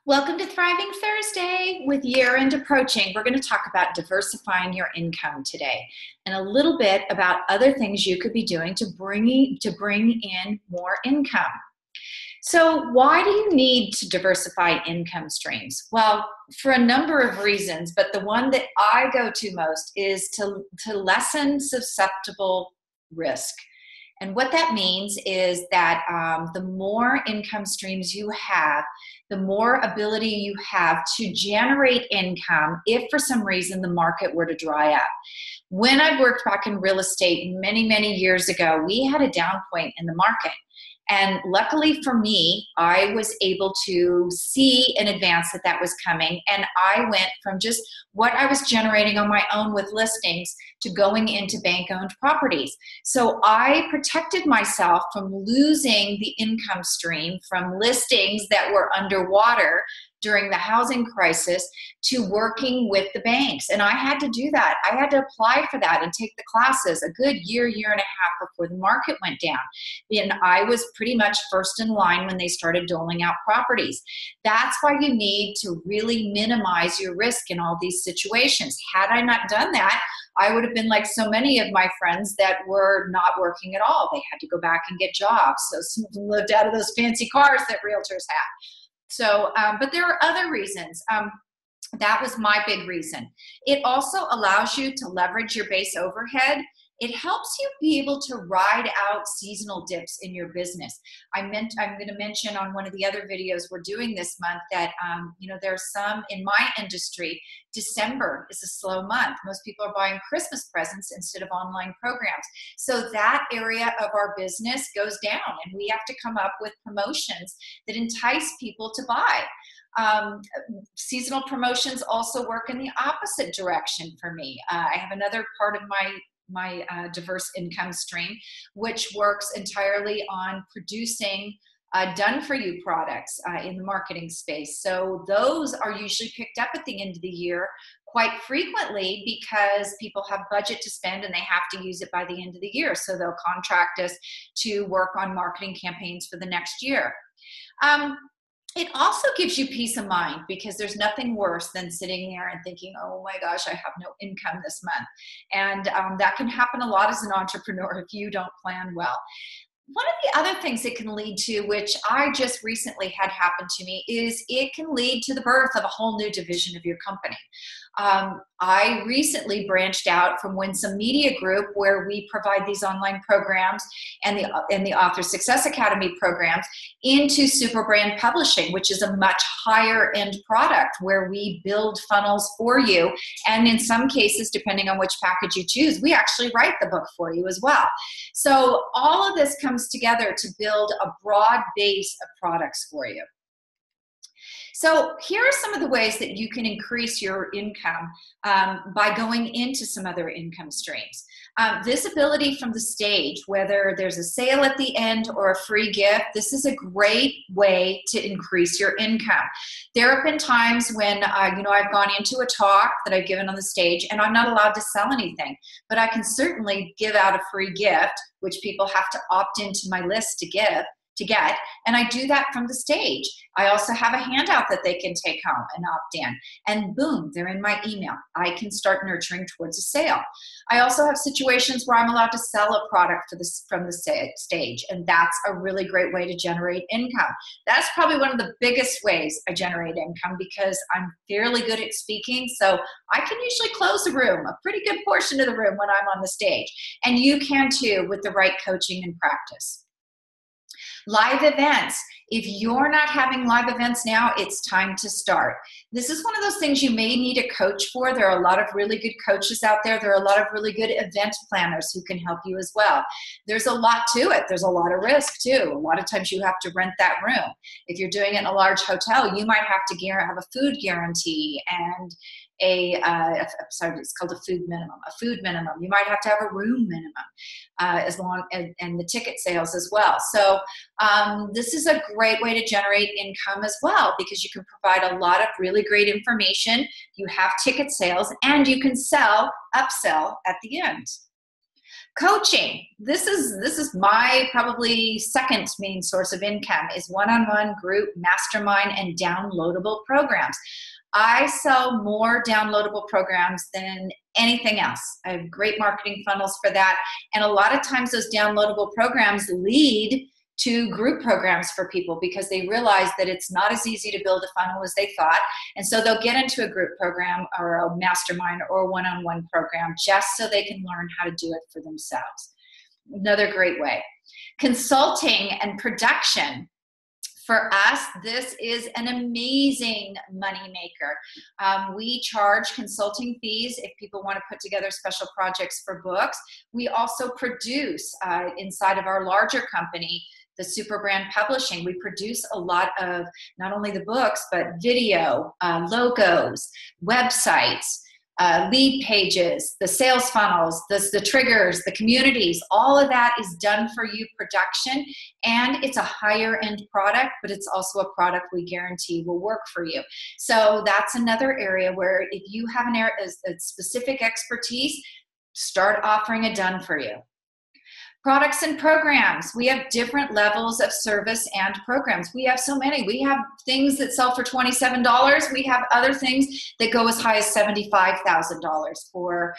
Welcome to Thriving Thursday. With year end approaching, we're going to talk about diversifying your income today and a little bit about other things you could be doing to bring in more income. So why do you need to diversify income streams? Well, for a number of reasons, but the one that I go to most is to lessen susceptible risk. And what that means is that the more income streams you have, the more ability you have to generate income if for some reason the market were to dry up. When I worked back in real estate many, many years ago, we had a down point in the market. And luckily for me, I was able to see in advance that that was coming. And I went from just what I was generating on my own with listings to going into bank-owned properties. So I protected myself from losing the income stream from listings that were underwater during the housing crisis to working with the banks. And I had to do that. I had to apply for that and take the classes a good year and a half before the market went down. And I was pretty much first in line when they started doling out properties. That's why you need to really minimize your risk in all these situations. Had I not done that, I would have been like so many of my friends that were not working at all. They had to go back and get jobs. So some of them lived out of those fancy cars that realtors had. So, but there are other reasons. That was my big reason. It also allows you to leverage your base overhead. It helps you be able to ride out seasonal dips in your business. I'm going to mention on one of the other videos we're doing this month that, there's some in my industry, December is a slow month. Most people are buying Christmas presents instead of online programs. So that area of our business goes down and we have to come up with promotions that entice people to buy. Seasonal promotions also work in the opposite direction for me. I have another part of my diverse income stream, which works entirely on producing done-for-you products in the marketing space. So those are usually picked up at the end of the year quite frequently because people have budget to spend and they have to use it by the end of the year. So they'll contract us to work on marketing campaigns for the next year. It also gives you peace of mind because there's nothing worse than sitting there and thinking, oh my gosh, I have no income this month. And that can happen a lot as an entrepreneur if you don't plan well. One of the other things it can lead to, which I just recently had happen to me, is it can lead to the birth of a whole new division of your company. I recently branched out from Winsome Media Group, where we provide these online programs and the Author Success Academy programs, into Super Brand Publishing, which is a much higher end product where we build funnels for you. And in some cases, depending on which package you choose, we actually write the book for you as well. So all of this comes together to build a broad base of products for you. So here are some of the ways that you can increase your income by going into some other income streams. Visibility from the stage, whether there's a sale at the end or a free gift, this is a great way to increase your income. There have been times when I've gone into a talk that I've given on the stage and I'm not allowed to sell anything, but I can certainly give out a free gift, which people have to opt into my list to get, and I do that from the stage. I also have a handout that they can take home and opt in, and boom, they're in my email. I can start nurturing towards a sale. I also have situations where I'm allowed to sell a product from the stage, and that's a really great way to generate income. That's probably one of the biggest ways I generate income because I'm fairly good at speaking, so I can usually close a room, a pretty good portion of the room when I'm on the stage, and you can too with the right coaching and practice. Live events. If you're not having live events now, it's time to start. This is one of those things you may need a coach for. There are a lot of really good coaches out there. There are a lot of really good event planners who can help you as well. There's a lot to it. There's a lot of risk too. A lot of times you have to rent that room. If you're doing it in a large hotel, you might have to have a food guarantee and it's called a food minimum. You might have to have a room minimum and the ticket sales as well. So this is a great way to generate income as well because you can provide a lot of really great information. You have ticket sales and you can upsell at the end. Coaching. This is my probably second main source of income is one-on-one, group, mastermind, and downloadable programs. I sell more downloadable programs than anything else. I have great marketing funnels for that. And a lot of times those downloadable programs lead to group programs for people because they realize that it's not as easy to build a funnel as they thought. And so they'll get into a group program or a mastermind or a one-on-one program just so they can learn how to do it for themselves. Another great way. Consulting and production. For us, this is an amazing money maker. We charge consulting fees if people want to put together special projects for books. We also produce inside of our larger company, the Super Brand Publishing. We produce a lot of not only the books, but video, logos, websites, lead pages, the sales funnels, the triggers, the communities, all of that is done for you production. And it's a higher end product, but it's also a product we guarantee will work for you. So that's another area where if you have a specific expertise, start offering it done for you. Products and programs. We have different levels of service and programs. We have so many. We have things that sell for $27. We have other things that go as high as $75,000 for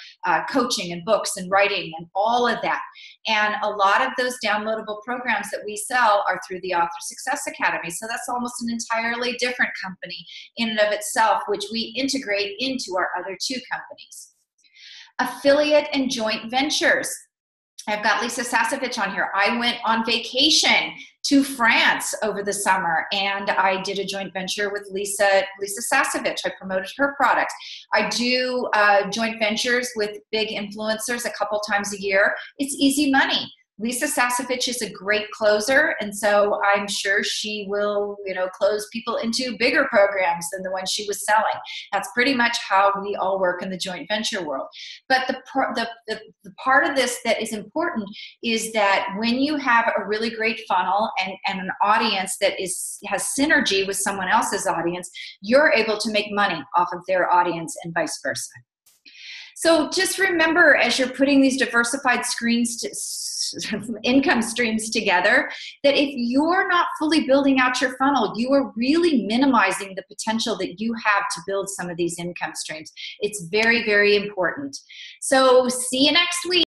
coaching and books and writing and all of that. And a lot of those downloadable programs that we sell are through the Author Success Academy. So that's almost an entirely different company in and of itself, which we integrate into our other two companies. Affiliate and joint ventures. I've got Lisa Sasevich on here. I went on vacation to France over the summer, and I did a joint venture with Lisa Sasevich. I promoted her products. I do joint ventures with big influencers a couple times a year. It's easy money. Lisa Sasevich is a great closer, and so I'm sure she will, close people into bigger programs than the one she was selling. That's pretty much how we all work in the joint venture world. But the part of this that is important is that when you have a really great funnel and an audience that has synergy with someone else's audience, you're able to make money off of their audience and vice versa. So just remember, as you're putting these diversified income streams together, that if you're not fully building out your funnel, you are really minimizing the potential that you have to build some of these income streams. It's very, very important. So see you next week.